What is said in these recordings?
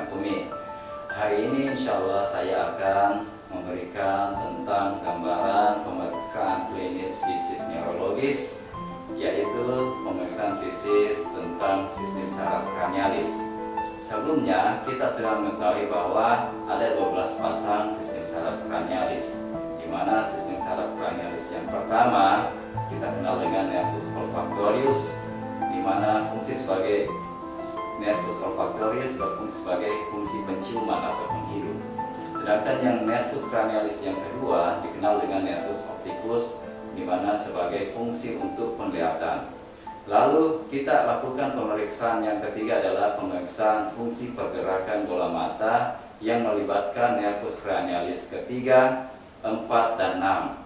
anatomi. Hari ini insya Allah saya akan memberikan tentang gambaran pemeriksaan klinis fisis neurologis, yaitu pemeriksaan fisis tentang sistem saraf kranialis. Sebelumnya kita sudah mengetahui bahwa ada 12 pasang sistem saraf kranialis, di mana sistem saraf kranialis yang pertama kita kenal dengan nervus olfactorius, di mana fungsi sebagai nervus olfactorius berfungsi sebagai fungsi penciuman atau penghirup. Sedangkan yang nervus cranialis yang kedua dikenal dengan nervus opticus, di mana sebagai fungsi untuk penglihatan. Lalu kita lakukan pemeriksaan yang ketiga adalah pemeriksaan fungsi pergerakan bola mata yang melibatkan nervus cranialis ketiga, 4, dan 6.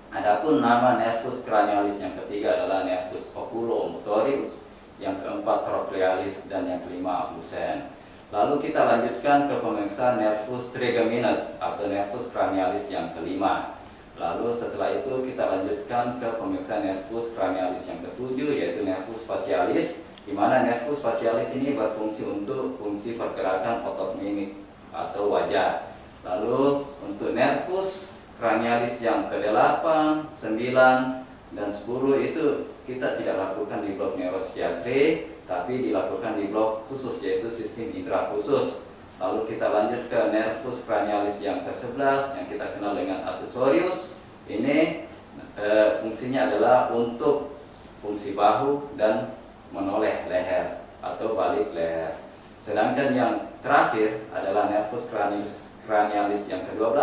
Adapun nama nervus cranialis yang ketiga adalah nervus oculomotorius, yang keempat trochlearis, dan yang kelima abducens. Lalu kita lanjutkan ke pemeriksaan nervus trigeminus atau nervus cranialis yang kelima. Lalu setelah itu kita lanjutkan ke pemeriksaan nervus cranialis yang ketujuh, yaitu nervus facialis, di mana nervus facialis ini berfungsi untuk fungsi pergerakan otot mimik atau wajah. Lalu untuk nervus cranialis yang ke-8, 9, dan 10 itu kita tidak lakukan di blok neuropsikiatri, tapi dilakukan di blok khusus, yaitu sistem indera khusus. Lalu kita lanjut ke nervus cranialis yang ke-11 yang kita kenal dengan aksesorius. Ini fungsinya adalah untuk fungsi bahu dan menoleh leher atau balik leher. Sedangkan yang terakhir adalah nervus cranialis yang ke-12.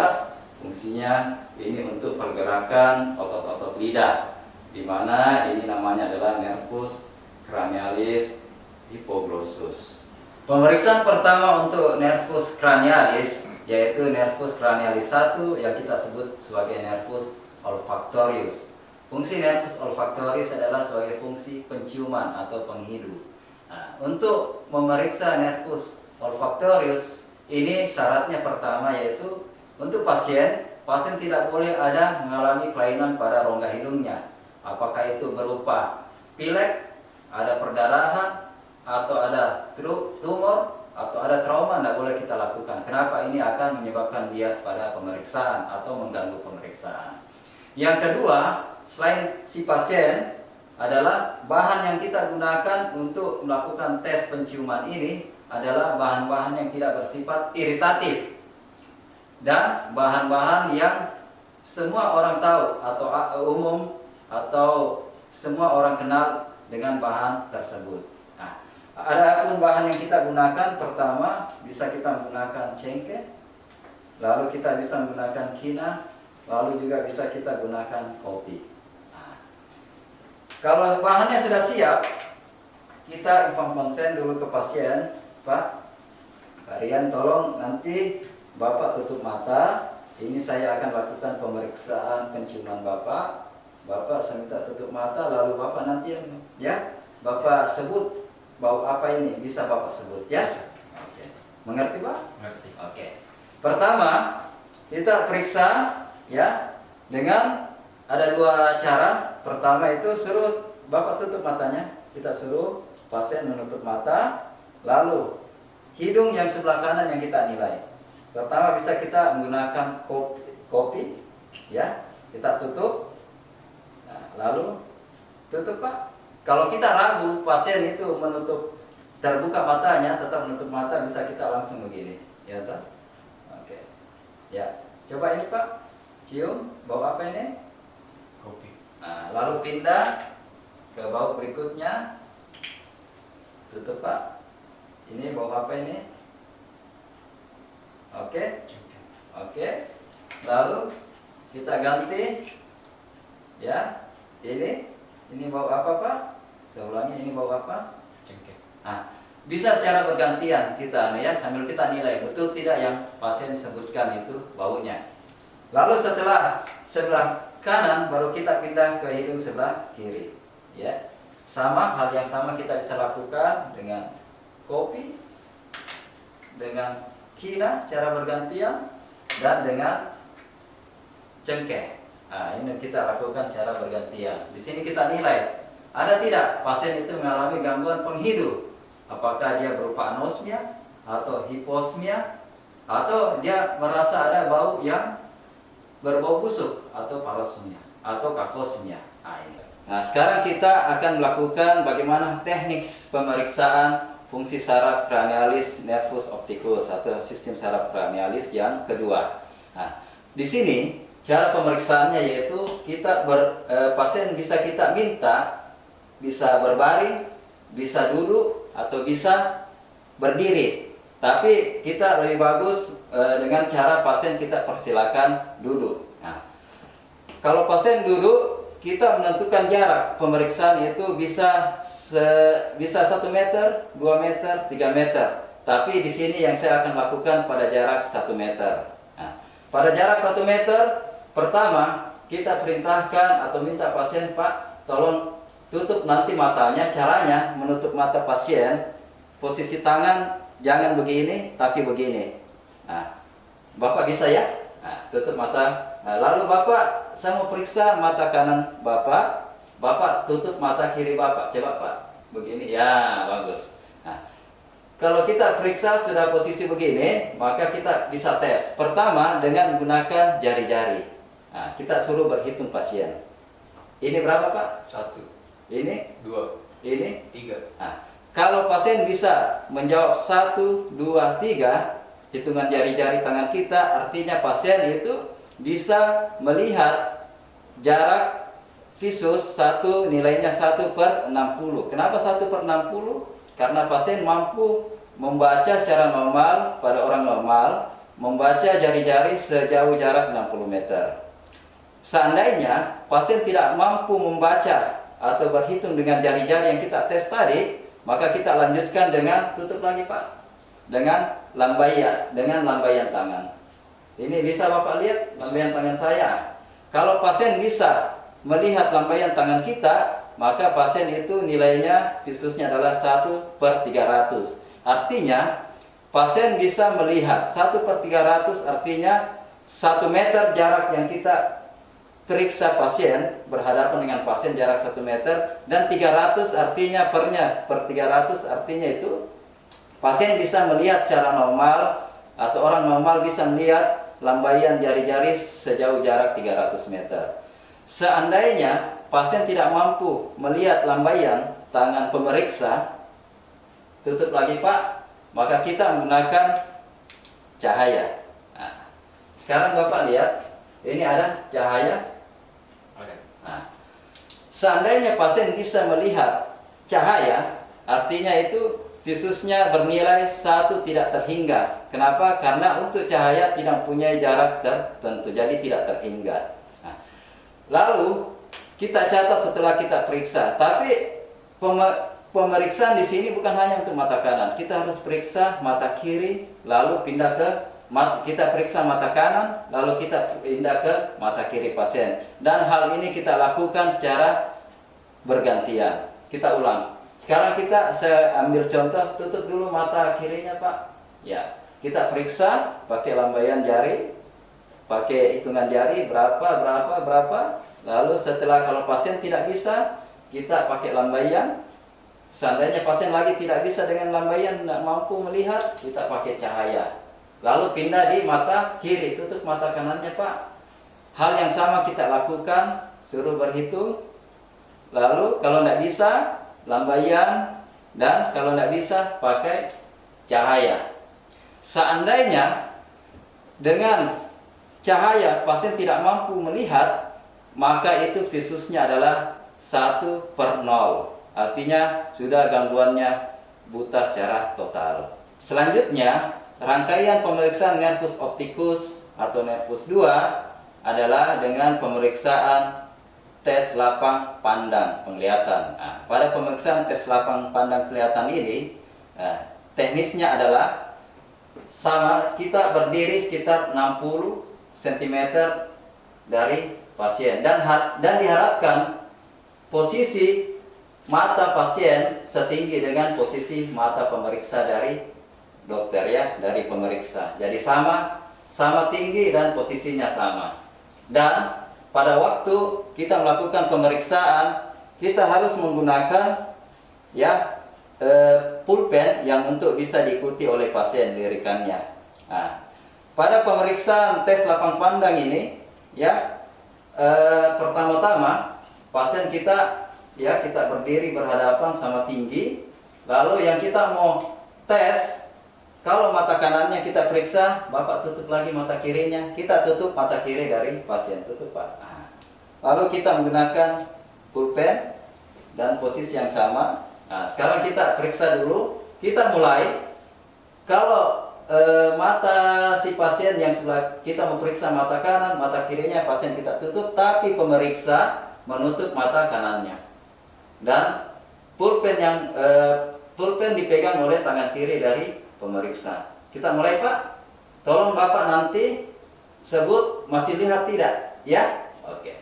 Fungsinya ini untuk pergerakan otot-otot lidah, di mana ini namanya adalah nervus cranialis hypoglossus. Pemeriksaan pertama untuk nervus cranialis yaitu nervus cranialis 1 yang kita sebut sebagai nervus olfactorius. Fungsi nervus olfactorius adalah sebagai fungsi penciuman atau penghidup. Nah, untuk memeriksa nervus olfactorius ini syaratnya pertama yaitu untuk pasien tidak boleh ada mengalami kelainan pada rongga hidungnya. Apakah itu berupa pilek, ada perdarahan, atau ada tumor, atau ada trauma, tidak boleh kita lakukan. Kenapa? Ini akan menyebabkan bias pada pemeriksaan atau mengganggu pemeriksaan. Yang kedua, selain si pasien, adalah bahan yang kita gunakan untuk melakukan tes penciuman ini adalah bahan-bahan yang tidak bersifat iritatif dan bahan-bahan yang semua orang tahu atau umum atau semua orang kenal dengan bahan tersebut. Nah, adapun bahan yang kita gunakan pertama bisa kita menggunakan cengkeh, lalu kita bisa menggunakan kina, lalu juga bisa kita gunakan kopi. Nah, kalau bahannya sudah siap, kita konsen dulu ke pasien. Pak, kalian tolong nanti Bapak tutup mata. Ini saya akan lakukan pemeriksaan penciuman Bapak. Bapak saya minta tutup mata, lalu Bapak nanti ya, Bapak sebut bau apa ini, bisa Bapak sebut ya. Oke. Mengerti Pak? Mengerti. Oke. Pertama, kita periksa ya dengan ada dua cara. Pertama itu suruh Bapak tutup matanya. Kita suruh pasien menutup mata, lalu hidung yang sebelah kanan yang kita nilai. Pertama bisa kita menggunakan kopi ya, kita tutup. Nah, lalu tutup Pak. Kalau kita ragu pasien itu menutup terbuka matanya, tetap menutup mata, bisa kita langsung begini, ya toh? Oke. Ya, coba ini Pak, cium bau apa ini? Kopi. Nah, lalu pindah ke bau berikutnya. Tutup Pak. Ini bau apa ini? Oke. Oke. Lalu kita ganti. Ya. Ini bau apa Pak? Saya ulangi, ini bau apa? Cengkeh. Nah, bisa secara bergantian kita ya, sambil kita nilai betul tidak yang pasien sebutkan itu baunya. Lalu setelah sebelah kanan baru kita pindah ke hidung sebelah kiri. Ya. Sama hal yang sama kita bisa lakukan dengan kopi, dengan kina secara bergantian, dan dengan cengkeh. Nah, ini kita lakukan secara bergantian. Di sini kita nilai ada tidak pasien itu mengalami gangguan penghidup. Apakah dia berupa anosmia atau hiposmia, atau dia merasa ada bau yang berbau busuk, atau parosmia atau kakosmia. Nah, sekarang kita akan melakukan bagaimana teknik pemeriksaan fungsi saraf cranialis nervus opticus atau sistem saraf cranialis yang kedua. Nah, di sini cara pemeriksaannya yaitu pasien bisa kita minta bisa berbaring, bisa duduk, atau bisa berdiri. Tapi kita lebih bagus dengan cara pasien kita persilakan duduk. Nah, kalau pasien duduk, kita menentukan jarak pemeriksaan itu bisa 1 meter, 2 meter, 3 meter. Tapi di sini yang saya akan lakukan pada jarak 1 meter. Nah, pada jarak 1 meter, pertama kita perintahkan atau minta pasien, Pak, tolong tutup nanti matanya. Caranya menutup mata pasien, posisi tangan jangan begini, tapi begini. Nah, Bapak bisa ya? Nah, tutup mata. Nah, lalu Bapak, saya mau periksa mata kanan Bapak. Bapak tutup mata kiri Bapak. Coba Pak, begini. Ya, bagus. Nah, kalau kita periksa sudah posisi begini, maka kita bisa tes. Pertama dengan menggunakan jari-jari. Nah, kita suruh berhitung pasien. Ini berapa Pak? 1, Ini? 2, Ini? 3. Nah, kalau pasien bisa menjawab 1, 2, 3, hitungan jari-jari tangan kita, artinya pasien itu bisa melihat jarak visus nilainya 1/60. Kenapa 1/60? Karena pasien mampu membaca secara normal pada orang normal, membaca jari-jari sejauh jarak 60 meter. Seandainya pasien tidak mampu membaca atau berhitung dengan jari-jari yang kita tes tadi, maka kita lanjutkan dengan tutup lagi Pak, dengan lambaian tangan. Ini bisa Bapak lihat lambaian tangan saya. Kalau pasien bisa melihat lambaian tangan kita, maka pasien itu nilainya visusnya adalah 1/300. Artinya pasien bisa melihat 1/300, artinya 1 meter jarak yang kita periksa pasien, berhadapan dengan pasien jarak 1 meter, dan 300 artinya per 300 artinya itu pasien bisa melihat secara normal, atau orang normal bisa melihat lambaian jari-jari sejauh jarak 300 meter. Seandainya pasien tidak mampu melihat lambaian tangan pemeriksa, tutup lagi Pak, maka kita menggunakan cahaya. Nah, sekarang Bapak lihat, ini ada cahaya. Nah, seandainya pasien bisa melihat cahaya, artinya itu visusnya bernilai 1 tidak terhingga. Kenapa? Karena untuk cahaya tidak punya jarak tertentu, jadi tidak terhingga. Nah, lalu kita catat setelah kita periksa. Tapi pemeriksaan di sini bukan hanya untuk mata kanan. Kita harus periksa mata kiri, lalu pindah ke kita periksa mata kanan, lalu kita pindah ke mata kiri pasien. Dan hal ini kita lakukan secara bergantian. Kita ulang. Sekarang saya ambil contoh, tutup dulu mata kirinya Pak. Ya, kita periksa pakai lambaian jari, pakai hitungan jari berapa. Lalu setelah kalau pasien tidak bisa, kita pakai lambaian. Seandainya pasien lagi tidak bisa dengan lambaian, tidak mampu melihat, kita pakai cahaya. Lalu pindah di mata kiri, tutup mata kanannya Pak. Hal yang sama kita lakukan, suruh berhitung. Lalu kalau tidak bisa, lambaian, dan kalau tidak bisa pakai cahaya. Seandainya dengan cahaya pasien tidak mampu melihat, maka itu visusnya adalah 1/0. Artinya sudah gangguannya buta secara total. Selanjutnya, rangkaian pemeriksaan nervus opticus atau nervus 2 adalah dengan pemeriksaan tes lapang pandang penglihatan. Nah, pada pemeriksaan tes lapang pandang penglihatan ini, teknisnya adalah sama, kita berdiri sekitar 60 cm dari pasien, dan diharapkan posisi mata pasien setinggi dengan posisi mata pemeriksa dari dokter ya, dari pemeriksa. Jadi sama tinggi dan posisinya sama. Dan pada waktu kita melakukan pemeriksaan, kita harus menggunakan ya pulpen yang untuk bisa diikuti oleh pasien lirikannya. Nah, pada pemeriksaan tes lapang pandang ini, ya, pertama-tama pasien kita, ya, kita berdiri berhadapan sama tinggi. Lalu yang kita mau tes, kalau mata kanannya kita periksa, Bapak tutup lagi mata kirinya, kita tutup mata kiri dari pasien, tutup Pak. Nah, lalu kita menggunakan pulpen dan posisi yang sama. Nah, sekarang kita periksa dulu. Kita mulai. Kalau mata si pasien yang sebelah kita memeriksa mata kanan, mata kirinya pasien kita tutup, tapi pemeriksa menutup mata kanannya. Dan pulpen dipegang oleh tangan kiri dari pemeriksa. Kita mulai Pak. Tolong Bapak nanti sebut masih lihat tidak, ya? Oke.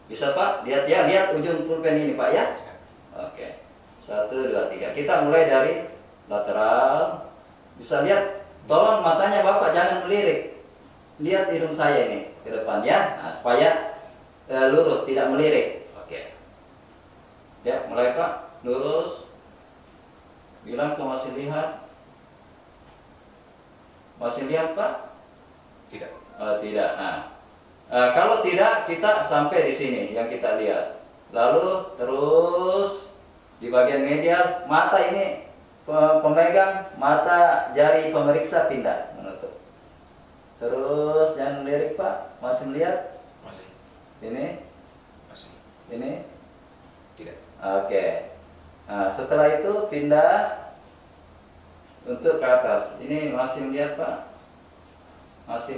Bisa Pak? Lihat ya, lihat ujung pulpen ini Pak ya. Oke. 1, 2, 3. Kita mulai dari lateral. Bisa lihat, tolong matanya Bapak jangan melirik. Lihat hidung saya ini ke depan ya. Nah, supaya lurus, tidak melirik. Oke. Ya, mulai Pak. Lurus. Bilang kok masih lihat. Masih lihat Pak? Tidak. Tidak. Nah, kalau tidak, kita sampai di sini yang kita lihat. Lalu terus di bagian medial, mata ini pemegang mata jari pemeriksa pindah menutup. Terus jangan melirik Pak, masih melihat? Masih. Ini? Masih. Ini? Tidak. Oke. Nah, setelah itu pindah untuk ke atas. Ini masih melihat Pak? Masih?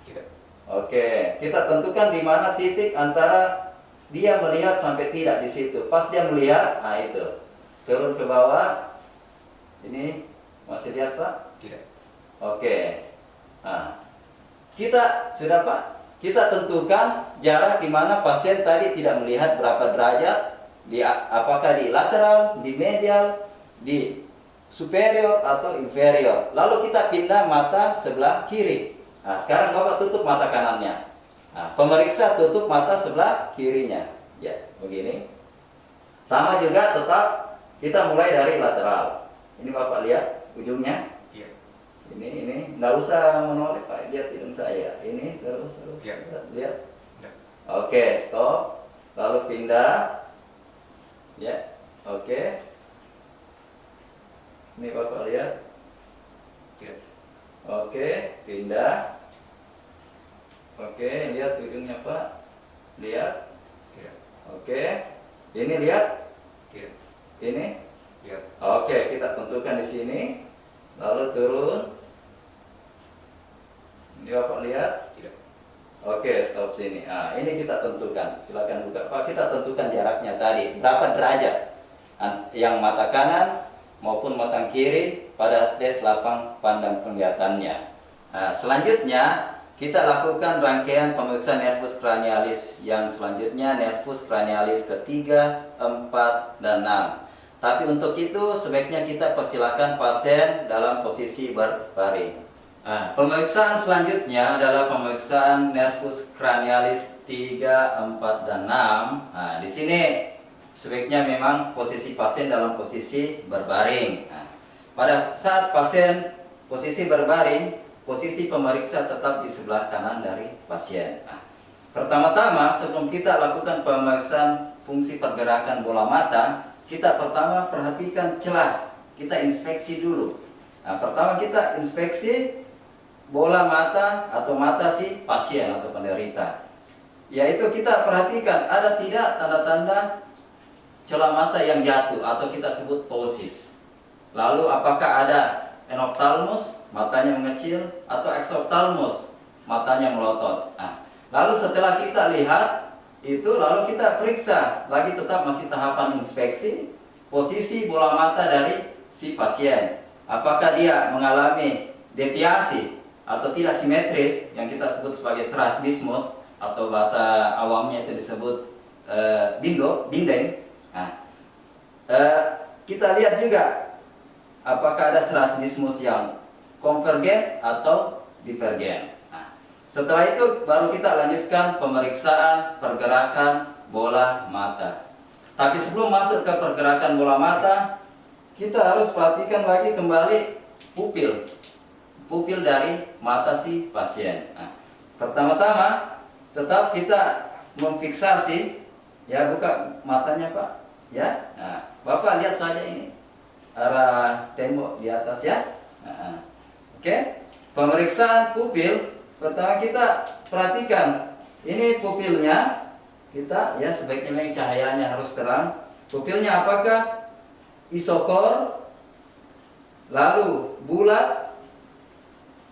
Tidak. Oke, kita tentukan di mana titik antara dia melihat sampai tidak di situ. Pas dia melihat, nah itu. Turun ke bawah. Ini masih lihat Pak? Tidak. Oke. Nah, kita sudah Pak. Kita tentukan jarak di mana pasien tadi tidak melihat berapa derajat, apakah di lateral, di medial, di superior atau inferior. Lalu kita pindah mata sebelah kiri. Nah, sekarang Bapak tutup mata kanannya. Nah, pemeriksa tutup mata sebelah kirinya. Ya, begini. Sama juga tetap kita mulai dari lateral. Ini Bapak lihat ujungnya. Iya. Ini nggak usah menoleh Pak, lihat hidung saya. Ini terus. Ya. Lihat. Ya. Oke, stop. Lalu pindah. Ya, oke. Ini Bapak lihat. Tidak. Oke, pindah. Oke, lihat ujungnya Pak. Lihat. Tidak. Oke. Ini lihat. Tidak. Ini. Lihat. Oke, kita tentukan di sini. Lalu turun. Ini Bapak lihat. Tidak. Oke, stop sini. Nah, ini kita tentukan. Silakan buka Pak. Kita tentukan jaraknya tadi. Berapa derajat yang mata kanan maupun mata kiri pada tes lapang pandang penglihatannya. Nah, selanjutnya kita lakukan rangkaian pemeriksaan nervus cranialis yang selanjutnya, nervus cranialis ketiga, 4, dan 6. Tapi untuk itu sebaiknya kita persilakan pasien dalam posisi berbaring. Nah, pemeriksaan selanjutnya adalah pemeriksaan nervus cranialis 3, 4, dan 6. Nah, di sini sebaiknya memang posisi pasien dalam posisi berbaring. Nah, pada saat pasien posisi berbaring, posisi pemeriksa tetap di sebelah kanan dari pasien. Nah, pertama-tama sebelum kita lakukan pemeriksaan fungsi pergerakan bola mata, kita pertama perhatikan celah. Kita inspeksi dulu. Nah, pertama kita inspeksi bola mata atau mata si pasien atau penderita. Yaitu kita perhatikan ada tidak tanda-tanda celah mata yang jatuh atau kita sebut ptosis. Lalu apakah ada enoptalmus, matanya mengecil, atau exoptalmus, matanya melotot. Nah, lalu setelah kita lihat itu, lalu kita periksa lagi, tetap masih tahapan inspeksi posisi bola mata dari si pasien. Apakah dia mengalami deviasi atau tidak simetris yang kita sebut sebagai strabismus atau bahasa awamnya itu disebut bindeng. Nah, kita lihat juga apakah ada strabismus yang konvergen atau divergen. Nah, setelah itu baru kita lanjutkan pemeriksaan pergerakan bola mata. Tapi sebelum masuk ke pergerakan bola mata, kita harus perhatikan lagi kembali pupil dari mata si pasien. Nah, pertama-tama tetap kita memfiksasi, ya, buka matanya Pak, ya. Nah, Bapak lihat saja ini arah tembok di atas, ya. Nah, oke. Pemeriksaan pupil pertama kita perhatikan ini pupilnya. Kita, ya, sebaiknya memang cahayanya harus terang. Pupilnya apakah isokor, lalu bulat,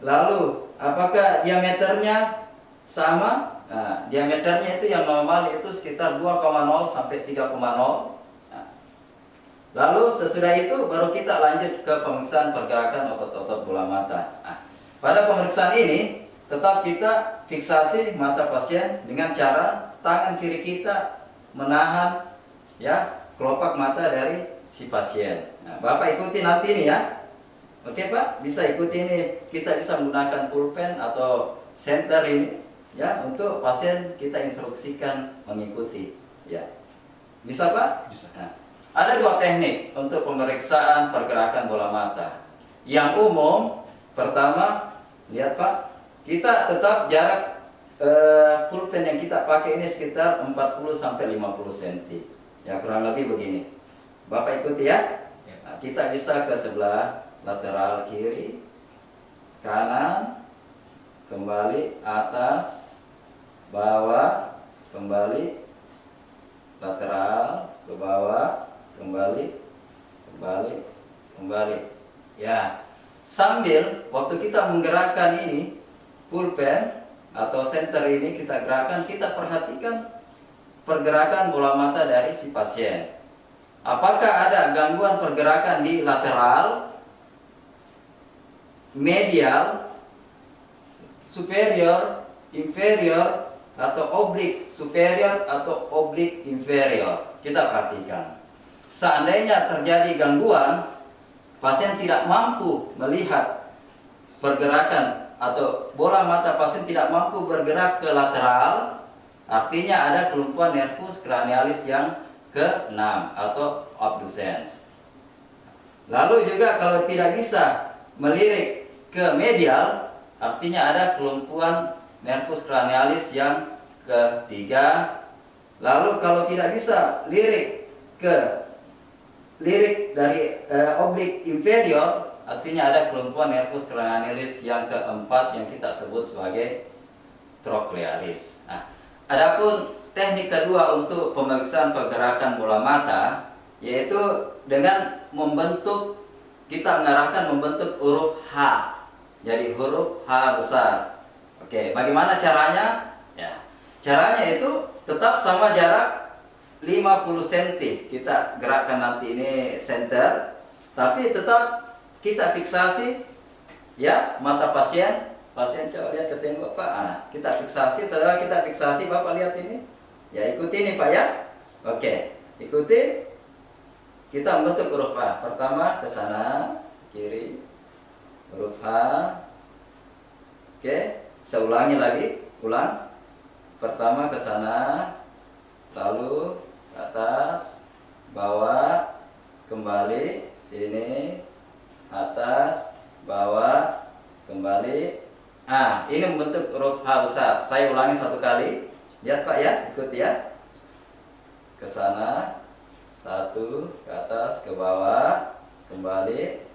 lalu apakah diameternya sama? Nah, diameternya itu yang normal itu sekitar 2,0 sampai 3,0. Nah, lalu sesudah itu baru kita lanjut ke pemeriksaan pergerakan otot-otot bola mata. Nah, pada pemeriksaan ini tetap kita fiksasi mata pasien dengan cara tangan kiri kita menahan, ya, kelopak mata dari si pasien. Nah, Bapak ikuti nanti ini, ya. Oke Pak, bisa ikuti ini. Kita bisa menggunakan pulpen atau senter ini, ya, untuk pasien kita instruksikan mengikuti, ya. Bisa Pak? Bisa. Nah, ada dua teknik untuk pemeriksaan pergerakan bola mata. Yang umum, pertama, lihat Pak, kita tetap jarak pulpen yang kita pakai ini sekitar 40 sampai 50 cm. Ya, kurang lebih begini. Bapak ikuti, ya. Nah, kita bisa ke sebelah lateral kiri, kanan, kembali atas, bawah, kembali lateral, ke bawah, kembali, kembali. Ya. Sambil waktu kita menggerakkan ini pulpen atau senter ini kita gerakan, kita perhatikan pergerakan bola mata dari si pasien. Apakah ada gangguan pergerakan di lateral, medial, superior, inferior, atau oblik superior atau oblik inferior? Kita perhatikan. Seandainya terjadi gangguan, pasien tidak mampu melihat pergerakan atau bola mata pasien tidak mampu bergerak ke lateral, artinya ada kelumpuhan nervus cranialis yang ke-6 atau abducens. Lalu juga kalau tidak bisa melirik ke medial, artinya ada kelumpuhan nervus cranialis yang ke-3. Lalu kalau tidak bisa lirik dari oblik inferior, artinya ada kelumpuhan nervus cranialis yang ke-4 yang kita sebut sebagai troclearis. Nah, adapun teknik kedua untuk pemeriksaan pergerakan bola mata, yaitu dengan kita mengarahkan membentuk huruf H. Jadi huruf H besar. Oke, bagaimana caranya? Ya, caranya itu tetap sama jarak 50 cm. Kita gerakkan nanti ini center, tapi tetap kita fiksasi, ya, mata pasien. Pasien coba lihat ke tembok Pak. Nah, kita fiksasi. Setelah kita fiksasi, Bapak lihat ini. Ya, ikuti ini Pak, ya. Oke, ikuti. Kita membentuk huruf H. Pertama ke sana, kiri. Huruf H. Oke, saya ulangi lagi. Ulang. Pertama ke sana, lalu ke atas, bawah, kembali, sini, atas, bawah, kembali. Ah, ini membentuk huruf H besar. Saya ulangi satu kali. Lihat Pak, ya, ikuti, ya. Ke sana, satu, ke atas, ke bawah, kembali.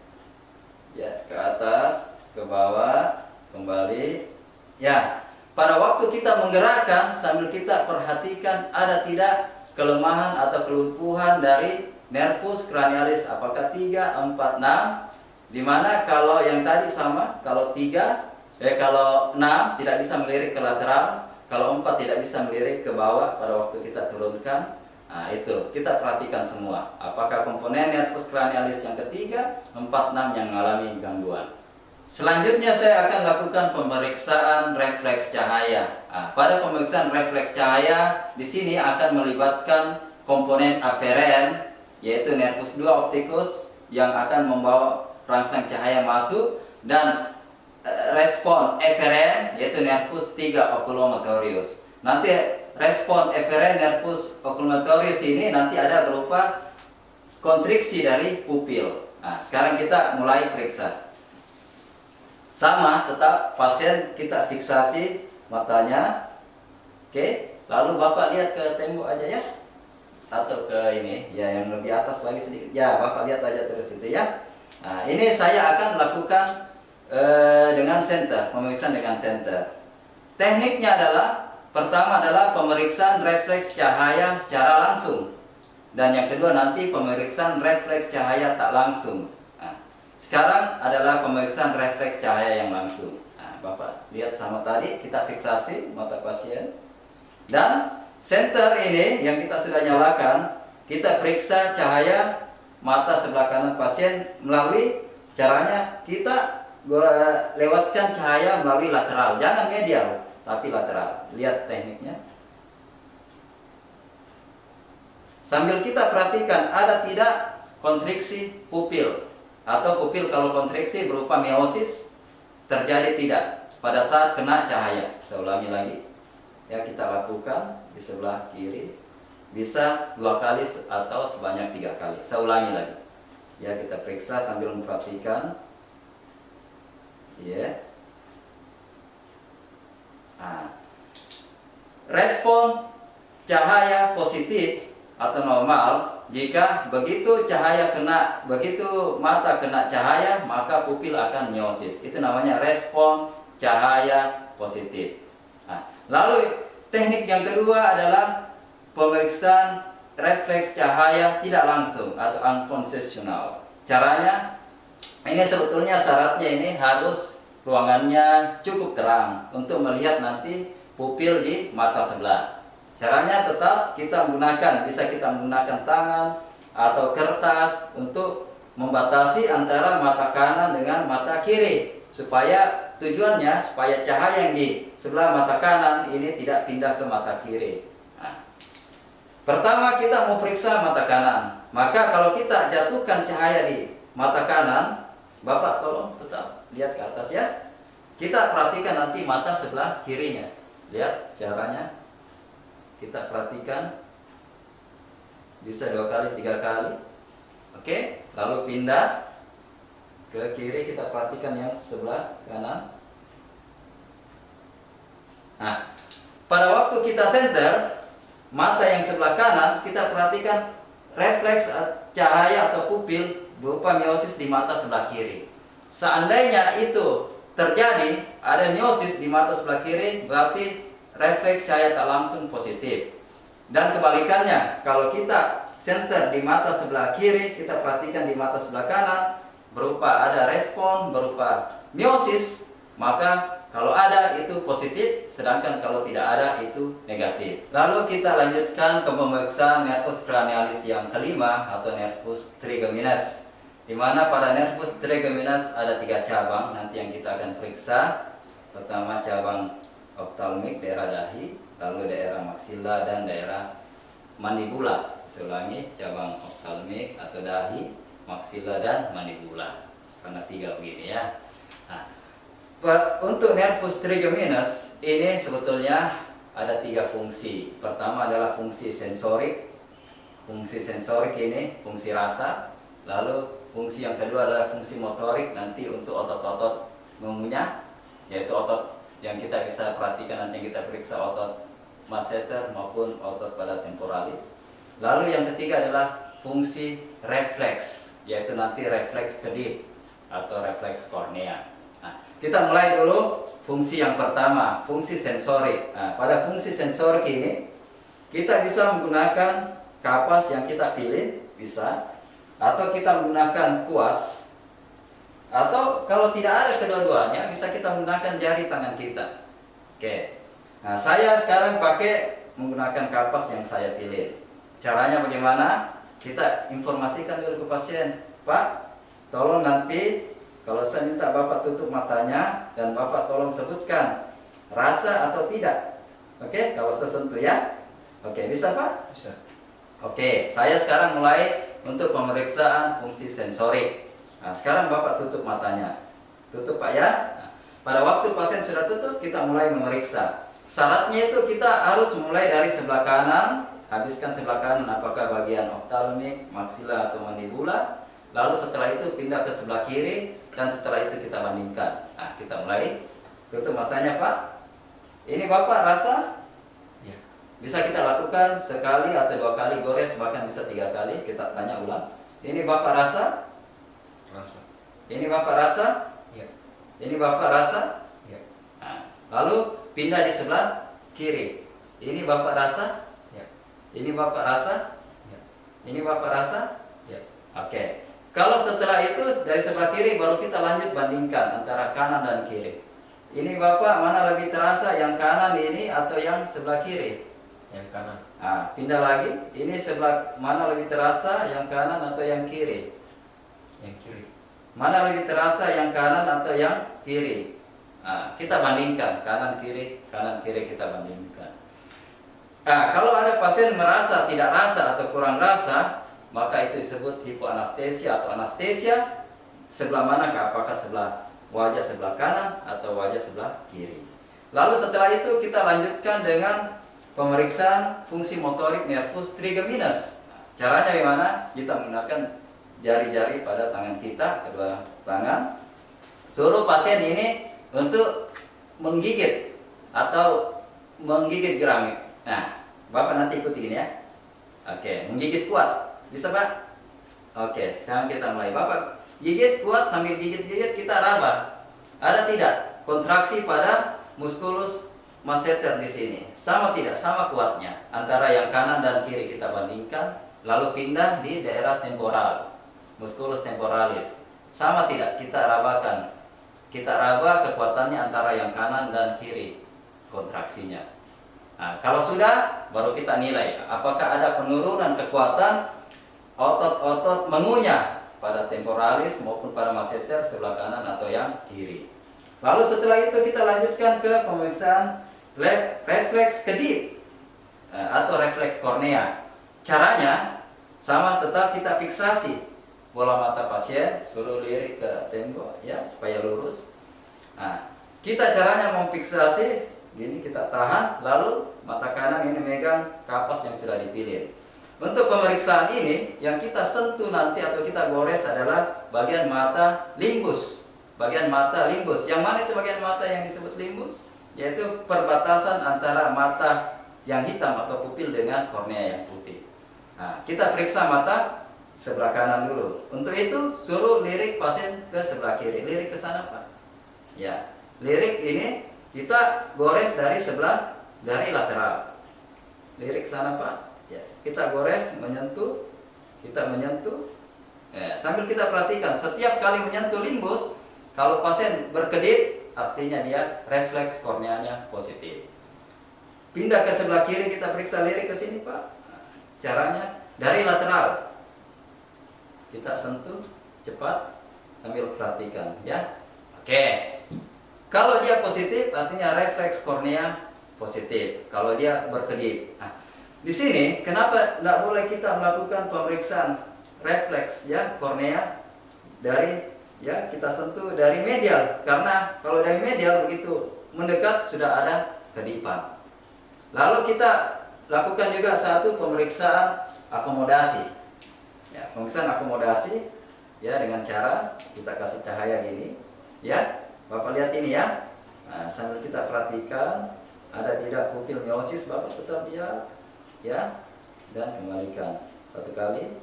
Ya, ke atas, ke bawah, kembali. Ya, pada waktu kita menggerakkan sambil kita perhatikan ada tidak kelemahan atau kelumpuhan dari nervus cranialis, apakah 3, 4, 6. Dimana kalau yang tadi sama, kalau 6 tidak bisa melirik ke lateral, kalau 4 tidak bisa melirik ke bawah pada waktu kita turunkan. Nah, itu kita perhatikan semua. Apakah komponen nervus cranialis yang ketiga, 4, 6 yang mengalami gangguan. Selanjutnya saya akan lakukan pemeriksaan refleks cahaya. Nah, pada pemeriksaan refleks cahaya di sini akan melibatkan komponen aferen, yaitu nervus 2 opticus yang akan membawa rangsang cahaya masuk, dan respon eferen yaitu nervus 3 oculomotorius. Nanti respon efferent nervus oculomotorius ini nanti ada berupa kontriksi dari pupil. Nah, sekarang kita mulai periksa. Sama, tetap pasien kita fiksasi matanya. Oke, lalu Bapak lihat ke tembok aja ya. Atau ke ini, ya yang lebih atas lagi sedikit. Ya, Bapak lihat aja terus itu ya. Nah, ini saya akan lakukan dengan senter, pemeriksaan dengan senter. Tekniknya adalah, pertama adalah pemeriksaan refleks cahaya secara langsung. Dan yang kedua nanti pemeriksaan refleks cahaya tak langsung. Nah, sekarang adalah pemeriksaan refleks cahaya yang langsung. Nah, Bapak lihat sama tadi, kita fiksasi mata pasien. Dan senter ini yang kita sudah nyalakan, kita periksa cahaya mata sebelah kanan pasien melalui caranya kita lewatkan cahaya melalui lateral, jangan medial, tapi lateral. Lihat tekniknya. Sambil kita perhatikan ada tidak kontriksi pupil, atau pupil kalau kontriksi berupa meiosis terjadi tidak pada saat kena cahaya. Saya ulangi lagi ya, kita lakukan di sebelah kiri, bisa 2 kali atau sebanyak 3 kali. Saya ulangi lagi ya, kita periksa sambil memperhatikan ya. Nah, respon cahaya positif atau normal jika begitu mata kena cahaya maka pupil akan meiosis. Itu namanya respon cahaya positif. Nah, lalu teknik yang kedua adalah pemeriksaan refleks cahaya tidak langsung atau unconventional. Caranya ini sebetulnya syaratnya ini harus ruangannya cukup terang untuk melihat nanti pupil di mata sebelah. Caranya tetap kita bisa kita menggunakan tangan atau kertas untuk membatasi antara mata kanan dengan mata kiri, supaya tujuannya supaya cahaya yang di sebelah mata kanan ini tidak pindah ke mata kiri. Nah, pertama kita mau periksa mata kanan, maka kalau kita jatuhkan cahaya di mata kanan, Bapak tolong tetap lihat ke atas ya. Kita perhatikan nanti mata sebelah kirinya. Lihat caranya. Kita perhatikan, bisa 2 kali, 3 kali. Oke, lalu pindah ke kiri, kita perhatikan yang sebelah kanan. Nah, pada waktu kita center mata yang sebelah kanan, kita perhatikan refleks cahaya atau pupil berupa meiosis di mata sebelah kiri. Seandainya itu terjadi, ada meiosis di mata sebelah kiri, berarti refleks cahaya tak langsung positif. Dan kebalikannya, kalau kita center di mata sebelah kiri, kita perhatikan di mata sebelah kanan ada respon berupa meiosis, maka kalau ada itu positif, sedangkan kalau tidak ada itu negatif. Lalu kita lanjutkan ke pemeriksaan nervus cranialis yang kelima atau nervus trigeminus, di mana pada nervus trigeminus ada 3 cabang nanti yang kita akan periksa. Pertama cabang optalmik daerah dahi, lalu daerah maksila dan daerah mandibula. Saya ulangi, cabang optalmik atau dahi, maksila dan mandibula. Karena 3 begini ya. Nah, untuk nervus trigeminus ini sebetulnya ada 3 fungsi. Pertama adalah fungsi sensorik. Fungsi sensorik ini fungsi rasa. Lalu fungsi yang kedua adalah fungsi motorik, nanti untuk otot-otot mengunyah, yaitu otot yang kita bisa perhatikan nanti yang kita periksa otot masseter maupun otot pada temporalis. Lalu yang ketiga adalah fungsi refleks, yaitu nanti refleks kedip atau refleks kornea. Nah, kita mulai dulu fungsi yang pertama, fungsi sensorik. Nah, pada fungsi sensorik ini kita bisa menggunakan kapas yang kita pilih, bisa, atau kita menggunakan kuas, atau kalau tidak ada kedua-duanya bisa kita menggunakan jari tangan kita. Oke. Nah, saya sekarang pakai menggunakan kapas yang saya pilih. Caranya bagaimana? Kita informasikan dulu ke pasien, Pak, tolong nanti kalau saya minta Bapak tutup matanya dan Bapak tolong sebutkan rasa atau tidak. Oke, kalau saya sentuh ya. Oke, bisa Pak? Bisa. Oke, saya sekarang mulai untuk pemeriksaan fungsi sensorik. Nah, sekarang Bapak tutup matanya. Tutup Pak ya. Nah, pada waktu pasien sudah tutup, kita mulai memeriksa. syaratnya itu kita harus mulai dari sebelah kanan, habiskan sebelah kanan apakah bagian optalmik, maksila atau mandibula. Lalu setelah itu pindah ke sebelah kiri dan setelah itu kita bandingkan. Nah, kita mulai. Tutup matanya Pak. Ini Bapak rasa Ya. bisa kita lakukan sekali atau 2 kali gores, bahkan bisa 3 kali. Kita tanya ulang. Ini Bapak rasa? Rasa. Ini Bapak rasa? Ya. Ini Bapak rasa? Ya. Nah, lalu pindah di sebelah kiri. Ini Bapak rasa? Ya. Ini Bapak rasa? Ya. Ini Bapak rasa? Ya. Oke. Kalau setelah itu dari sebelah kiri baru kita lanjut bandingkan antara kanan dan kiri. Ini Bapak mana lebih terasa, yang kanan ini atau yang sebelah kiri? Yang kanan. Nah, pindah lagi. Ini sebelah mana lebih terasa, yang kanan atau yang kiri? Yang kiri. Mana lebih terasa, yang kanan atau yang kiri? Nah, kita bandingkan kanan kiri kita bandingkan. Nah, kalau ada pasien merasa tidak rasa atau kurang rasa, maka itu disebut hipoanestesia atau anestesia. Sebelah manakah? Apakah sebelah wajah sebelah kanan atau wajah sebelah kiri? Lalu setelah itu kita lanjutkan dengan pemeriksaan fungsi motorik nervus trigeminus. Caranya gimana? Kita menggunakan jari-jari pada tangan kita, kedua tangan. Suruh pasien ini untuk menggigit atau menggigit gerami. Nah, Bapak nanti ikuti ini ya. Oke, menggigit kuat. Bisa Pak? Oke, sekarang kita mulai. Bapak gigit kuat, sambil gigit-gigit kita raba. Ada tidak kontraksi pada musculus masseter di sini? Sama tidak? Sama kuatnya. Antara yang kanan dan kiri kita bandingkan, lalu pindah di daerah temporal, musculus temporalis. Sama tidak? Kita rabakan. Kita raba kekuatannya antara yang kanan dan kiri kontraksinya. Nah, kalau sudah, baru kita nilai apakah ada penurunan kekuatan otot-otot mengunyah pada temporalis maupun pada masseter sebelah kanan atau yang kiri. Lalu setelah itu kita lanjutkan ke pemeriksaan refleks kedip atau refleks kornea. Caranya sama, tetap kita fiksasi bola mata pasien, suruh lirik ke tembok ya supaya lurus. Nah, kita caranya memfiksasi gini, kita tahan, lalu mata kanan ini megang kapas yang sudah dipilih. Untuk pemeriksaan ini, yang kita sentuh nanti atau kita gores adalah bagian mata limbus. Bagian mata limbus. Yang mana itu bagian mata yang disebut limbus? Yaitu perbatasan antara mata yang hitam atau pupil dengan kornea yang putih. Nah, kita periksa mata sebelah kanan dulu. Untuk itu, suruh lirik pasien ke sebelah kiri. Lirik ke sana, Pak. Ya, lirik ini kita gores dari lateral. Lirik sana, Pak. Ya, kita gores, menyentuh, kita menyentuh. Ya, sambil kita perhatikan setiap kali menyentuh limbus, kalau pasien berkedip, artinya dia refleks korneanya positif. Pindah ke sebelah kiri, kita periksa lirik ke sini, Pak. Caranya dari lateral. Kita sentuh cepat sambil perhatikan, ya. Oke. Kalau dia positif, artinya refleks kornea positif. Kalau dia berkedip. Nah, di sini kenapa tidak boleh kita melakukan pemeriksaan refleks ya kornea dari ya kita sentuh dari medial, karena kalau dari medial begitu mendekat sudah ada kedipan. Lalu kita lakukan juga satu pemeriksaan akomodasi. Ya, pemeriksaan akomodasi ya dengan cara kita kasih cahaya gini, ya. Bapak lihat ini ya. Nah, sambil kita perhatikan ada tidak pupil miosis, Bapak tetap lihat. Ya, dan kembalikan satu kali,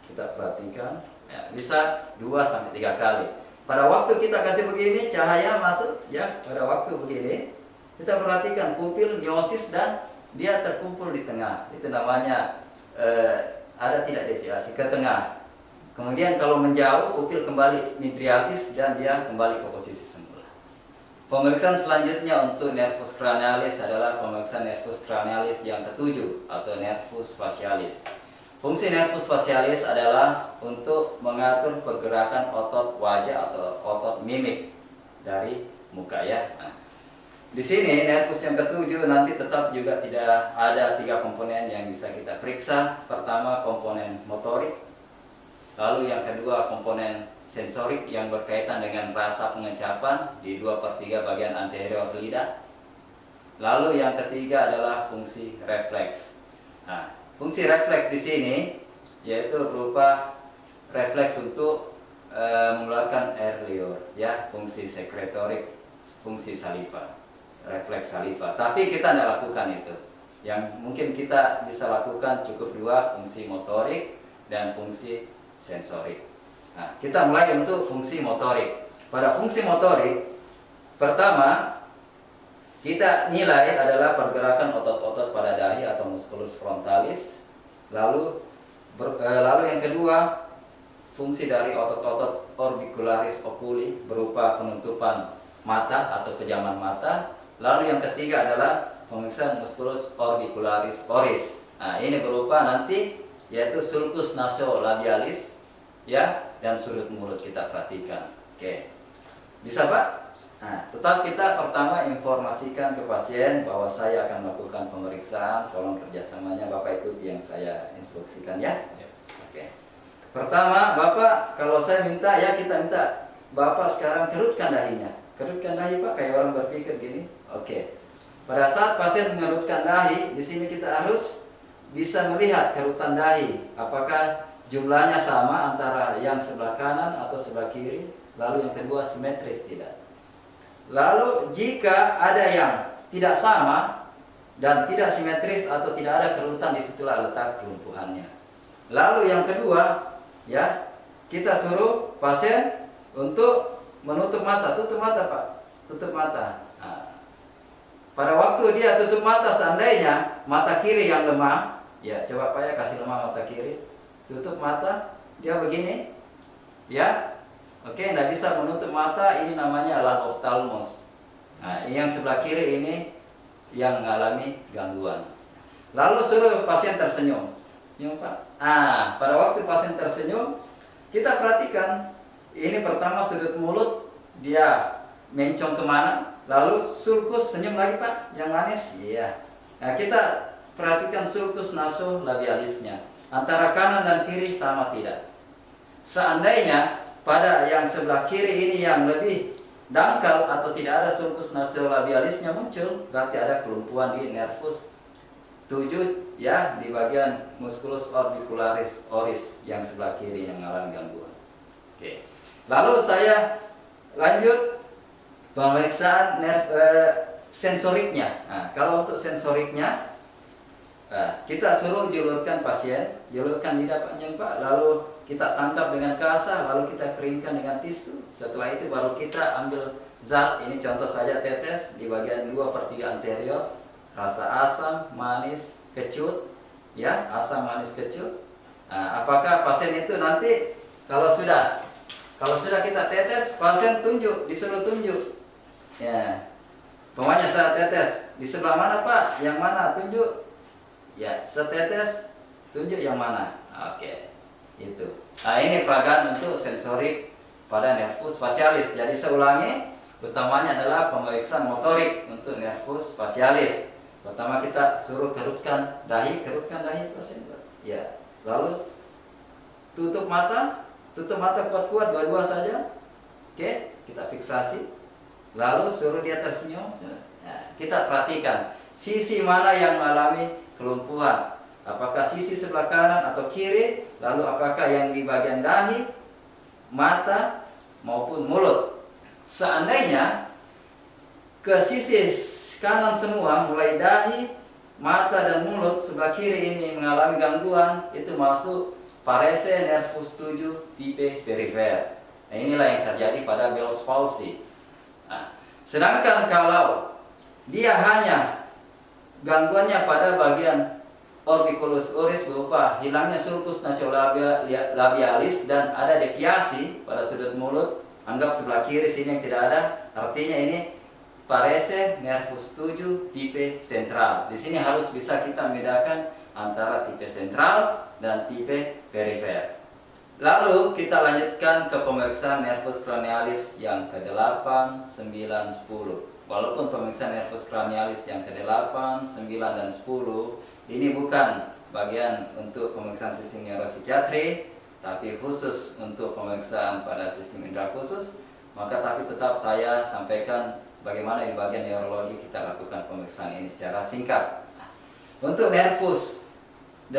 kita perhatikan ya, bisa 2-3 kali. Pada waktu kita kasih begini, cahaya masuk ya, pada waktu begini kita perhatikan pupil miosis dan dia terkumpul di tengah. Itu namanya ada tidak deviasi ke tengah. Kemudian kalau menjauh, pupil kembali midriasis dan dia kembali ke posisi semula. Pemeriksaan selanjutnya untuk nervus cranialis adalah pemeriksaan nervus cranialis yang ketujuh atau nervus facialis. Fungsi nervus facialis adalah untuk mengatur pergerakan otot wajah atau otot mimik dari muka ya. Nah, di sini nervus yang ketujuh nanti tetap juga tidak ada 3 komponen yang bisa kita periksa. Pertama komponen motorik, lalu yang kedua komponen sensorik yang berkaitan dengan rasa pengecapan di 2/3 bagian anterior lidah. Lalu yang ketiga adalah fungsi refleks. Nah, fungsi refleks di sini yaitu berupa refleks untuk mengeluarkan air liur, ya, fungsi sekretorik, fungsi saliva, refleks saliva. Tapi kita tidak lakukan itu. Yang mungkin kita bisa lakukan cukup dua, fungsi motorik dan fungsi sensorik. Nah, kita mulai untuk fungsi motorik. Pada fungsi motorik, pertama kita nilai adalah pergerakan otot-otot pada dahi atau musculus frontalis. Lalu yang kedua, fungsi dari otot-otot orbicularis oculi berupa penutupan mata atau pejaman mata. Lalu yang ketiga adalah pemeriksaan musculus orbicularis oris. Nah, ini berupa nanti yaitu sulcus nasolabialis, ya, dan sudut mulut kita perhatikan. Oke. Bisa, Pak? Nah, tetap kita pertama informasikan ke pasien bahwa saya akan melakukan pemeriksaan. Tolong kerjasamanya Bapak ikuti yang saya instruksikan, ya. Oke. Pertama, Bapak, kalau saya minta, ya kita minta Bapak sekarang kerutkan dahinya. Kerutkan dahi, Pak, kayak orang berpikir gini. Oke. Pada saat pasien mengerutkan dahi, di sini kita harus bisa melihat kerutan dahi. Apakah jumlahnya sama antara yang sebelah kanan atau sebelah kiri? Lalu yang kedua, simetris tidak. Lalu jika ada yang tidak sama dan tidak simetris atau tidak ada kerutan, disitulah letak kelumpuhannya. Lalu yang kedua, ya, kita suruh pasien untuk menutup mata. Tutup mata, Pak. Tutup mata. Nah, pada waktu dia tutup mata, seandainya mata kiri yang lemah, ya, coba Pak ya kasih lemah mata kiri. Tutup mata, dia begini, ya. Oke, tidak bisa menutup mata, ini namanya lanophthalmos. Nah, ini yang sebelah kiri ini yang mengalami gangguan. Lalu suruh pasien tersenyum. Senyum, Pak. Nah, pada waktu pasien tersenyum, kita perhatikan. Ini pertama sudut mulut, dia mencong kemana. Lalu sulcus, senyum lagi, Pak, yang manis. Iya. Nah, kita perhatikan sulcus nasolabialisnya. Antara kanan dan kiri sama tidak. Seandainya pada yang sebelah kiri ini yang lebih dangkal atau tidak ada sulcus nasolabialisnya muncul, berarti ada kelumpuhan di nervus 7, ya, di bagian musculus orbicularis oris yang sebelah kiri yang mengalami gangguan. Oke. Lalu saya lanjut pemeriksaan sensoriknya. Nah, kalau untuk sensoriknya, kita suruh julurkan pasien, julurkan lidah panjang, Pak, lalu kita tangkap dengan kasar, lalu kita keringkan dengan tisu. Setelah itu baru kita ambil zat, ini contoh saja tetes di bagian 2/3 anterior, rasa asam, manis, kecut, ya, asam, manis, kecut. Nah, apakah pasien itu nanti kalau sudah kita tetes, pasien tunjuk, disuruh tunjuk, ya, pokoknya saya tetes di sebelah mana, Pak, yang mana, tunjuk, ya, setetes, tunjuk yang mana. Oke. Itu. Nah, ini peragaan untuk sensorik pada nervus facialis. Jadi saya ulangi, utamanya adalah pemeriksaan motorik untuk nervus facialis. Pertama kita suruh kerutkan dahi pasien. Ya. Lalu tutup mata kuat-kuat, dua-dua saja. Oke, kita fiksasi. Lalu suruh dia tersenyum. Nah, kita perhatikan sisi mana yang mengalami kelumpuhan. Apakah sisi sebelah kanan atau kiri, lalu apakah yang di bagian dahi, mata, maupun mulut. Seandainya ke sisi kanan semua, mulai dahi, mata, dan mulut, sebelah kiri ini mengalami gangguan, itu masuk parese nervus 7 tipe perifer. Nah, inilah yang terjadi pada Bell's palsy. Nah, sedangkan kalau dia hanya gangguannya pada bagian orbiculus oris berupa hilangnya sulcus nasolabialis dan ada deviasi pada sudut mulut, anggap sebelah kiri sini yang tidak ada, artinya ini parese nervus 7 tipe sentral. Di sini harus bisa kita membedakan antara tipe sentral dan tipe perifer. Lalu kita lanjutkan ke pemeriksaan nervus cranialis yang ke-8, 9, 10. Walaupun pemeriksaan nervus cranialis yang ke-8, 9, dan 10 ini bukan bagian untuk pemeriksaan sistem neuropsikiatri, tapi khusus untuk pemeriksaan pada sistem indera khusus, maka tapi tetap saya sampaikan bagaimana di bagian neurologi kita lakukan pemeriksaan ini secara singkat. Untuk nervus 8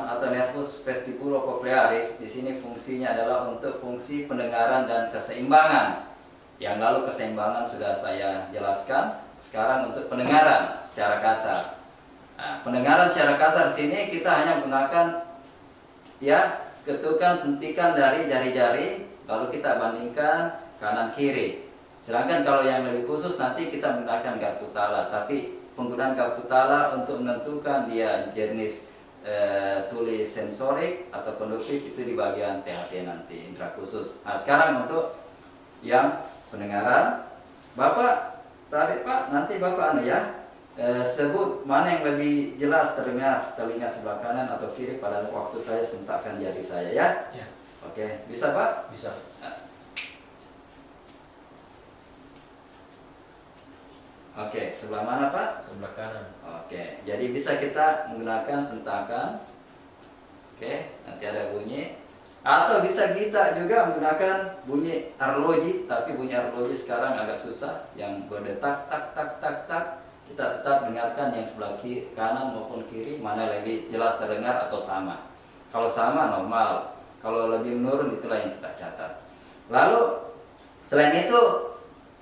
atau nervus vestibulocochlearis, di sini fungsinya adalah untuk fungsi pendengaran dan keseimbangan. Yang lalu keseimbangan sudah saya jelaskan. Sekarang untuk pendengaran secara kasar. Nah, pendengaran secara kasar di sini kita hanya menggunakan ya ketukan sentikan dari jari-jari, lalu kita bandingkan kanan kiri. Sedangkan kalau yang lebih khusus nanti kita menggunakan garpu tala, tapi penggunaan garpu tala untuk menentukan dia jenis tuli sensorik atau konduktif itu di bagian THT nanti, indera khusus. Nah, sekarang untuk yang pendengaran, Bapak tadi Pak, nanti Bapak ya sebut mana yang lebih jelas terdengar, telinga sebelah kanan atau kiri pada waktu saya sentakkan jari saya ya. Ya. Oke, bisa Pak? Bisa. Oke, sebelah mana Pak? Sebelah kanan. Oke, jadi bisa kita menggunakan sentakan. Oke, nanti ada bunyi. Atau bisa kita juga menggunakan bunyi arloji, tapi bunyi arloji sekarang agak susah, yang berdetak tak tak tak tak. Kita tetap dengarkan yang sebelah kiri, kanan maupun kiri, mana lebih jelas terdengar atau sama. Kalau sama normal, kalau lebih menurun itulah yang kita catat. Lalu selain itu,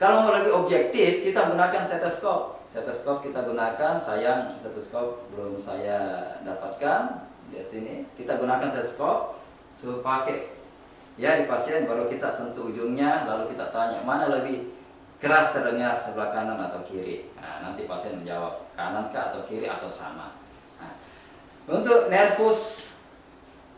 kalau mau lebih objektif, kita gunakan stetoskop. Stetoskop kita gunakan, sayang stetoskop belum saya dapatkan. Lihat ini, kita gunakan stetoskop, suruh pakai ya di pasien, baru kita sentuh ujungnya, lalu kita tanya mana lebih keras terdengar, sebelah kanan atau kiri. Nah, nanti pasien menjawab kanan kah atau kiri atau sama. Nah, untuk nervus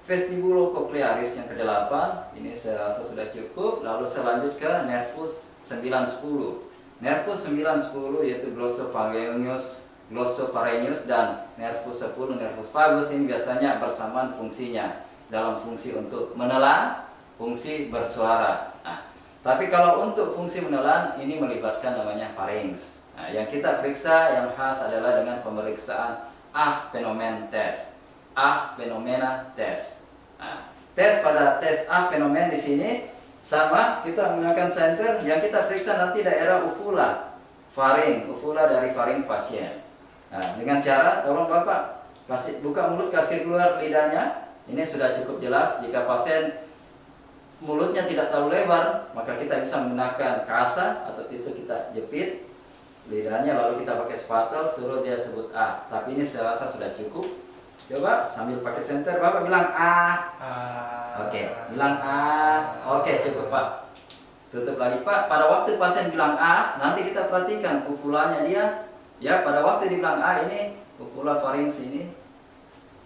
vestibulocochlearis yang ke-8 ini saya rasa sudah cukup. Lalu saya lanjut ke nervus 9-10. Nervus 9-10 yaitu glossopharyngeus dan nervus 10 nervus vagus, ini biasanya bersamaan fungsinya dalam fungsi untuk menelan, fungsi bersuara. Nah, tapi kalau untuk fungsi menelan ini melibatkan namanya pharynx. Nah, yang kita periksa yang khas adalah dengan pemeriksaan Ahs-Fenomen test. Ahs-Fenomena test. Nah, tes pada tes Ahs-Fenomen di sini sama, kita menggunakan senter yang kita periksa nanti daerah ufula, faring, ufula dari faring pasien. Nah, dengan cara tolong Bapak kasih buka mulut, kasih keluar lidahnya. Ini sudah cukup jelas. Jika pasien mulutnya tidak terlalu lebar, maka kita bisa menggunakan kasa atau tisu, kita jepit lidahnya, lalu kita pakai spatel, suruh dia sebut A. Tapi ini saya rasa sudah cukup. Coba sambil pakai senter, Bapak bilang A. Oke, bilang A. Oke, cukup Pak. Tutup lagi Pak. Pada waktu pasien bilang A, nanti kita perhatikan ufulanya dia. Ya, pada waktu dibilang A ini, ufula farinx ini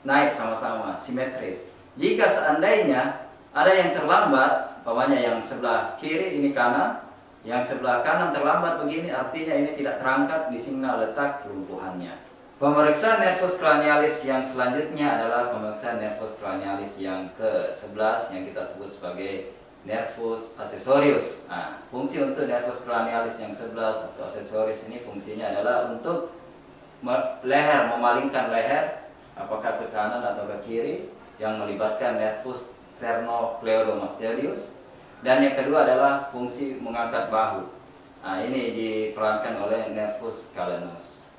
naik sama-sama, simetris. Jika seandainya ada yang terlambat, umpamanya yang sebelah kiri ini kanan, yang sebelah kanan terlambat begini, artinya ini tidak terangkat, di sini letak kelumpuhannya. Pemeriksaan nervus cranialis yang selanjutnya adalah pemeriksaan nervus cranialis yang ke-11 yang kita sebut sebagai nervus accessorius. Nah, fungsi untuk nervus cranialis yang 11 atau accessorius ini fungsinya adalah untuk leher, memalingkan leher apakah ke kanan atau ke kiri, yang melibatkan nervus sternocleidomastoideus. Dan yang kedua adalah fungsi mengangkat bahu. Nah, ini diperankan oleh nervus calenus.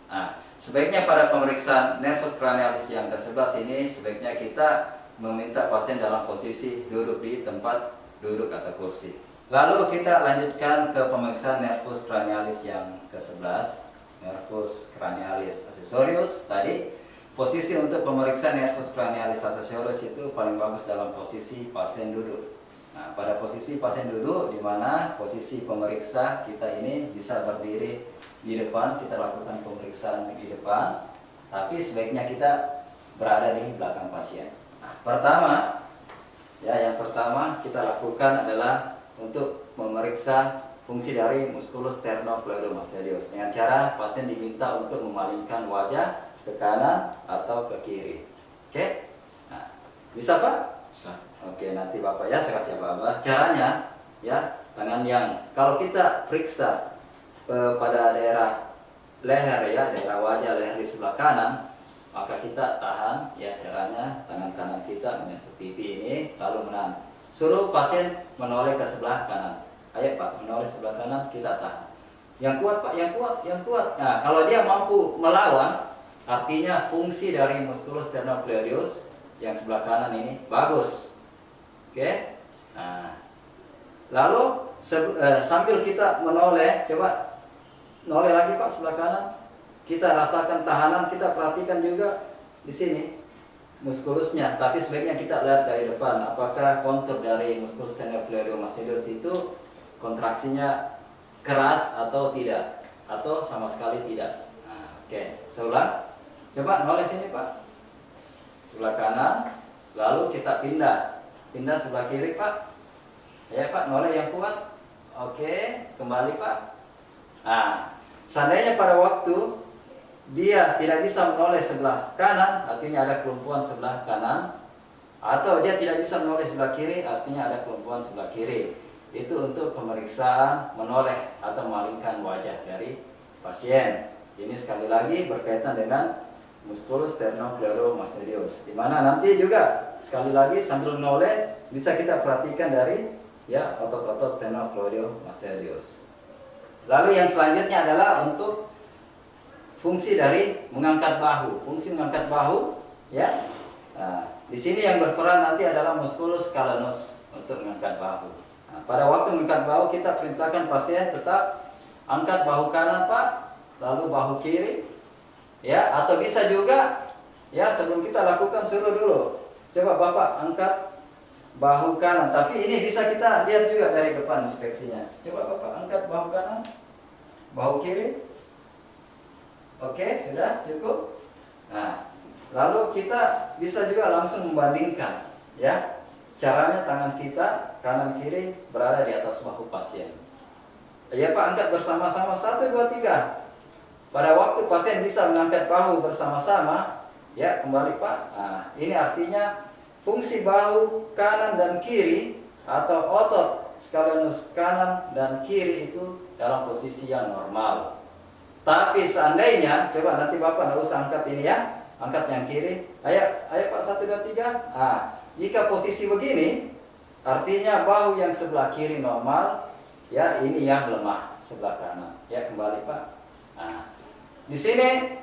Nah, sebaiknya pada pemeriksaan nervus cranialis yang ke-11 ini sebaiknya kita meminta pasien dalam posisi duduk di tempat duduk atau kursi. Lalu kita lanjutkan ke pemeriksaan nervus cranialis yang ke-11, nervus cranialis accessorius. Tadi posisi untuk pemeriksaan nervus cranialis accessorius itu paling bagus dalam posisi pasien duduk. Nah, pada posisi pasien duduk, di mana posisi pemeriksa kita ini bisa berdiri di depan, kita lakukan pemeriksaan di depan, tapi sebaiknya kita berada di belakang pasien. Nah, yang pertama kita lakukan adalah untuk memeriksa fungsi dari musculus sternocleidomastoideus dengan cara pasien diminta untuk memalingkan wajah ke kanan atau ke kiri. Oke? Nah, bisa Pak? Bisa. Oke, nanti Bapak ya saya kasih apa-apa. Caranya ya, tangan yang kalau kita periksa pada daerah leher ya, daerah wajah leher di sebelah kanan, maka kita tahan ya, caranya tangan kanan kita menyentuh pipi ini lalu menahan. Suruh pasien menoleh ke sebelah kanan. Ayo Pak, menoleh sebelah kanan, kita tahan. Yang kuat Pak, yang kuat, yang kuat. Nah, kalau dia mampu melawan, artinya fungsi dari musculus sternocleidomastoideus yang sebelah kanan ini bagus. Oke? Nah, lalu sambil kita menoleh, coba noleh lagi Pak sebelah kanan. Kita rasakan tahanan, kita perhatikan juga di sini muskulusnya. Tapi sebaiknya kita lihat dari depan, apakah kontur dari musculus sternocleidomastoideus itu kontraksinya keras atau tidak, atau sama sekali tidak. Nah, oke, seulang. Coba noleh sini Pak, sebelah kanan, lalu kita pindah sebelah kiri Pak. Ya Pak, noleh yang kuat. Oke, kembali Pak. Nah, seandainya pada waktu dia tidak bisa menoleh sebelah kanan, artinya ada kelumpuhan sebelah kanan, atau dia tidak bisa menoleh sebelah kiri, artinya ada kelumpuhan sebelah kiri. Itu untuk pemeriksaan menoleh atau memalingkan wajah dari pasien. Ini sekali lagi berkaitan dengan musculus sternocleidomastoideus, di mana nanti juga sekali lagi sambil menoleh bisa kita perhatikan dari ya otot-otot sternocleidomastoideus. Lalu yang selanjutnya adalah untuk fungsi dari mengangkat bahu. Fungsi mengangkat bahu ya. Nah, di sini yang berperan nanti adalah musculus calenus untuk mengangkat bahu. Nah, pada waktu mengangkat bahu kita perintahkan pasien tetap angkat bahu kanan Pak, lalu bahu kiri. Ya, atau bisa juga ya sebelum kita lakukan suruh dulu. Coba Bapak angkat bahu kanan, tapi ini bisa kita lihat juga dari depan inspeksinya. Coba Bapak angkat bahu kanan, bahu kiri. Oke, sudah cukup. Nah, lalu kita bisa juga langsung membandingkan ya. Caranya tangan kita kanan kiri berada di atas bahu pasien. Ya Pak, angkat bersama-sama 1 2 3. Pada waktu pasien bisa mengangkat bahu bersama-sama, ya kembali Pak. Nah, ini artinya fungsi bahu kanan dan kiri atau otot scalenus kanan dan kiri itu dalam posisi yang normal. Tapi seandainya, coba nanti Bapak nggak usah angkat ini ya, angkat yang kiri. Ayo Pak, 1 2 3. Nah, jika posisi begini, artinya bahu yang sebelah kiri normal, ya ini yang lemah sebelah kanan. Ya kembali Pak. Nah, di sini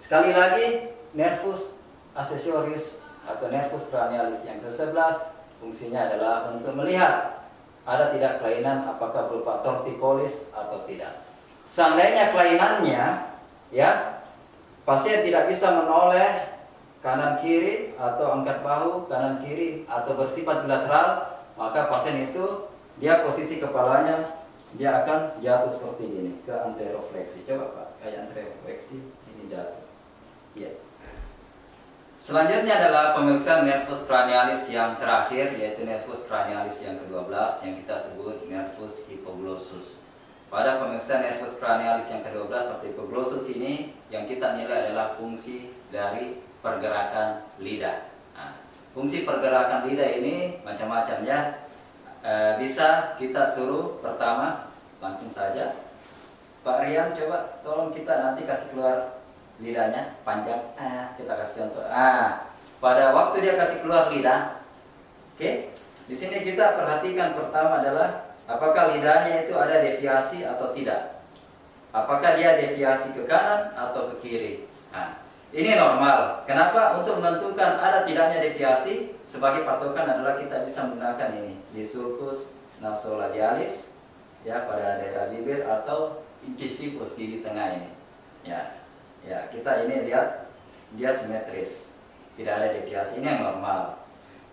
sekali lagi nervus accessorius atau nervus cranialis yang ke-11 fungsinya adalah untuk melihat ada tidak kelainan apakah berupa torticollis atau tidak. Seandainya kelainannya ya pasien tidak bisa menoleh kanan kiri atau angkat bahu kanan kiri atau bersifat bilateral, maka pasien itu dia posisi kepalanya dia akan jatuh seperti ini ke anterofleksi. Coba Pak, kayak anterofleksi ini jatuh. Iya. Selanjutnya adalah pemeriksaan nervus cranialis yang terakhir, yaitu nervus cranialis yang ke-12 yang kita sebut nervus hypoglossus. Pada pemeriksaan nervus cranialis yang ke-12 atau hypoglossus ini yang kita nilai adalah fungsi dari pergerakan lidah. Nah, fungsi pergerakan lidah ini macam-macam ya. Bisa kita suruh pertama langsung saja Pak Rian, coba tolong kita nanti kasih keluar lidahnya panjang. Kita kasih contoh. Pada waktu dia kasih keluar lidah, oke. Di sini kita perhatikan pertama adalah apakah lidahnya itu ada deviasi atau tidak. Apakah dia deviasi ke kanan atau ke kiri. Nah, ini normal. Kenapa? Untuk menentukan ada tidaknya deviasi, sebagai patokan adalah kita bisa menggunakan ini di sulcus nasolabialis ya pada daerah bibir atau incisivus gigi tengah ini. Ya, kita ini lihat dia simetris, tidak ada deviasi, ini yang normal.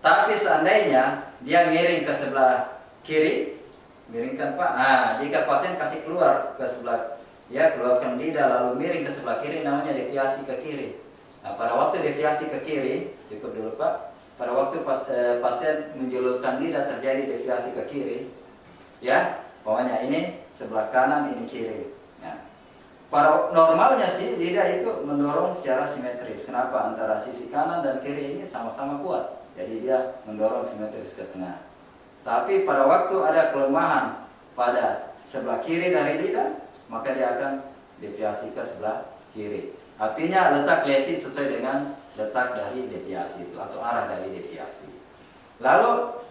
Tapi seandainya dia miring ke sebelah kiri, miringkan Pak. Jika pasien kasih keluar ke sebelah, ya keluarkan lidah lalu miring ke sebelah kiri, namanya deviasi ke kiri. Nah, pada waktu deviasi ke kiri, cukup dulu Pak. Pada waktu pasien menjulurkan lidah terjadi deviasi ke kiri, ya, pokoknya ini sebelah kanan, ini kiri. Nah, pada normalnya sih lidah itu mendorong secara simetris. Kenapa? Antara sisi kanan dan kiri ini sama-sama kuat. Jadi dia mendorong simetris ke tengah. Tapi pada waktu ada kelemahan pada sebelah kiri dari lidah, maka dia akan deviasi ke sebelah kiri. Artinya letak lesi sesuai dengan letak dari deviasi itu atau arah dari deviasi. Lalu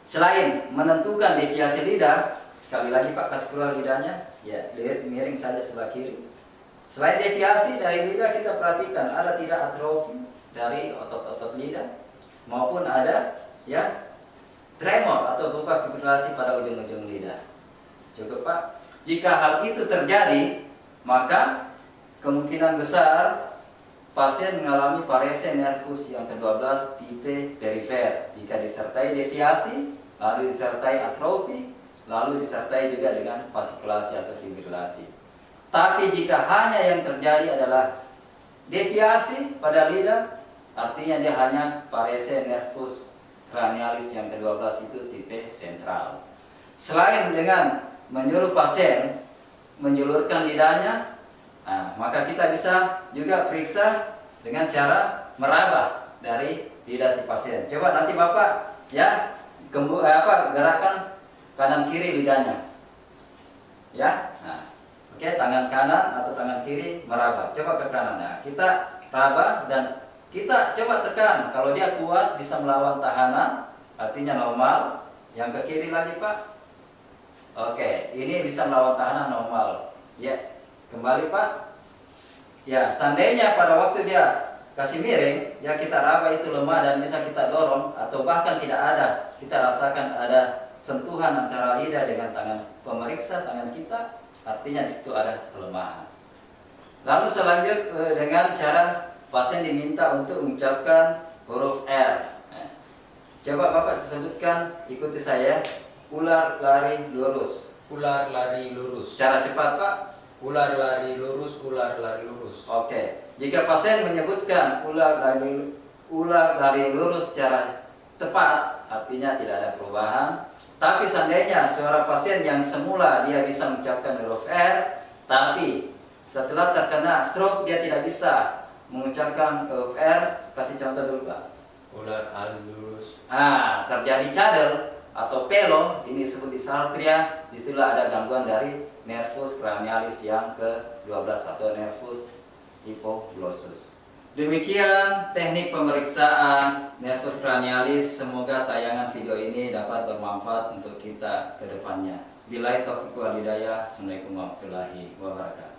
selain menentukan deviasi lidah, sekali lagi Pak kasih keluar lidahnya, ya lihat miring saja sebelah kiri. Selain deviasi dari lidah kita perhatikan ada tidak atrofi dari otot-otot lidah maupun ada ya tremor atau berupa vibrasi pada ujung-ujung lidah. Cukup Pak. Jika hal itu terjadi, maka kemungkinan besar pasien mengalami parese nervus yang ke-12 tipe perifer jika disertai deviasi, lalu disertai atrofi, lalu disertai juga dengan fasikulasi atau fibrilasi. Tapi jika hanya yang terjadi adalah deviasi pada lidah, artinya dia hanya parese nervus cranialis yang ke-12 itu tipe sentral. Selain dengan menyuruh pasien menjulurkan lidahnya, maka kita bisa juga periksa dengan cara meraba dari lidah si pasien. Coba nanti Bapak ya gerakan kanan kiri lidahnya. Ya. Oke, tangan kanan atau tangan kiri meraba. Coba ke kanan. Kita raba dan kita coba tekan. Kalau dia kuat bisa melawan tahanan, artinya normal. Yang ke kiri lagi Pak. Oke, ini bisa melawan tahanan normal. Ya, kembali Pak. Ya, seandainya pada waktu dia kasih miring, ya kita raba itu lemah dan bisa kita dorong atau bahkan tidak ada. Kita rasakan ada sentuhan antara lidah dengan tangan pemeriksa, tangan kita, artinya di situ ada kelemahan. Lalu selanjutnya dengan cara pasien diminta untuk mengucapkan huruf R. Coba Bapak sebutkan, ikuti saya. Ular lari lurus. Ular lari lurus. Cara cepat Pak. Ular lari lurus, ular lari lurus. Oke. Jika pasien menyebutkan ular lari lurus secara tepat, artinya tidak ada perubahan. Tapi seandainya suara pasien yang semula dia bisa mengucapkan huruf R, tapi setelah terkena stroke dia tidak bisa mengucapkan huruf R, kasih contoh dulu Pak. Ular lari lurus. Terjadi cadel atau pelo, ini disebut dysarthria, disitulah ada gangguan dari nervus cranialis yang ke-12 atau nervus hypoglossus. Demikian teknik pemeriksaan nervus cranialis. Semoga tayangan video ini dapat bermanfaat untuk kita ke depannya. Billahi taufiq wal hidayah. Assalamualaikum warahmatullahi wabarakatuh.